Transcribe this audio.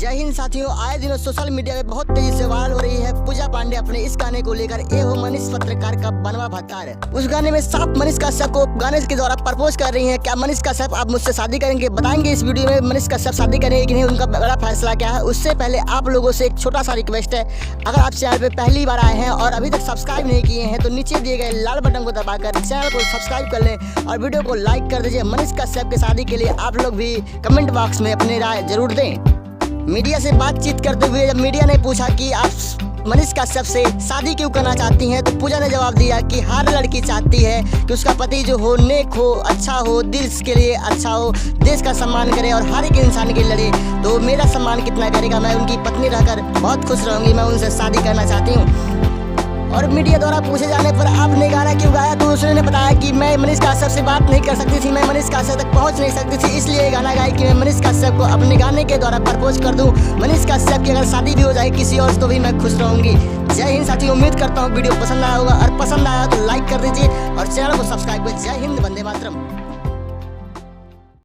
जय हिंद साथियों, आए दिनों सोशल मीडिया में बहुत तेजी से वायरल हो रही है पूजा पांडे अपने इस गाने को लेकर ए हो मनीष पत्रकार का बनवा भत्तार। उस गाने में साफ मनीष कश्यप को गाने के द्वारा प्रपोज कर रही हैं। क्या मनीष कश्यप आप मुझसे शादी करेंगे? बताएंगे इस वीडियो में मनीष कश्यप शादी करेंगे कि नहीं, उनका बड़ा फैसला क्या है। उससे पहले आप लोगों से एक छोटा सा रिक्वेस्ट है, अगर आप चैनल पे पहली बार आए हैं और अभी तक सब्सक्राइब नहीं किए हैं तो नीचे दिए गए लाल बटन को दबाकर चैनल को सब्सक्राइब कर लें और वीडियो को लाइक कर दीजिए। मनीष कश्यप की शादी के लिए आप लोग भी कमेंट बॉक्स में अपनी राय जरूर दें। मीडिया से बातचीत करते हुए जब मीडिया ने पूछा कि आप मनीष कश्यप से शादी क्यों करना चाहती हैं, तो पूजा ने जवाब दिया कि हर लड़की चाहती है कि उसका पति जो हो नेक हो, अच्छा हो, दिल के लिए अच्छा हो, देश का सम्मान करे और हर एक इंसान के लिए लड़े। तो मेरा सम्मान कितना करेगा, मैं उनकी पत्नी रहकर बहुत खुश रहूँगी, मैं उनसे शादी करना चाहती हूँ। और मीडिया द्वारा पूछे जाने पर आपने गाना क्यों गाया, तो उसने बताया कि मैं मनीष कश्यप से बात नहीं कर सकती थी, मैं मनीष कश्यप तक पहुंच नहीं सकती थी, इसलिए ये गाना गाई कि मैं मनीष कश्यप को अपने गाने के द्वारा प्रपोज कर दूं। मनीष कश्यप की अगर शादी भी हो जाए किसी और से तो भी मैं खुश रहूंगी। जय हिंद साथियों, उम्मीद करता हूँ वीडियो पसंद आया होगा और पसंद आया तो लाइक कर दीजिए और चैनल को सब्सक्राइब कर। जय हिंद, वंदे मातरम।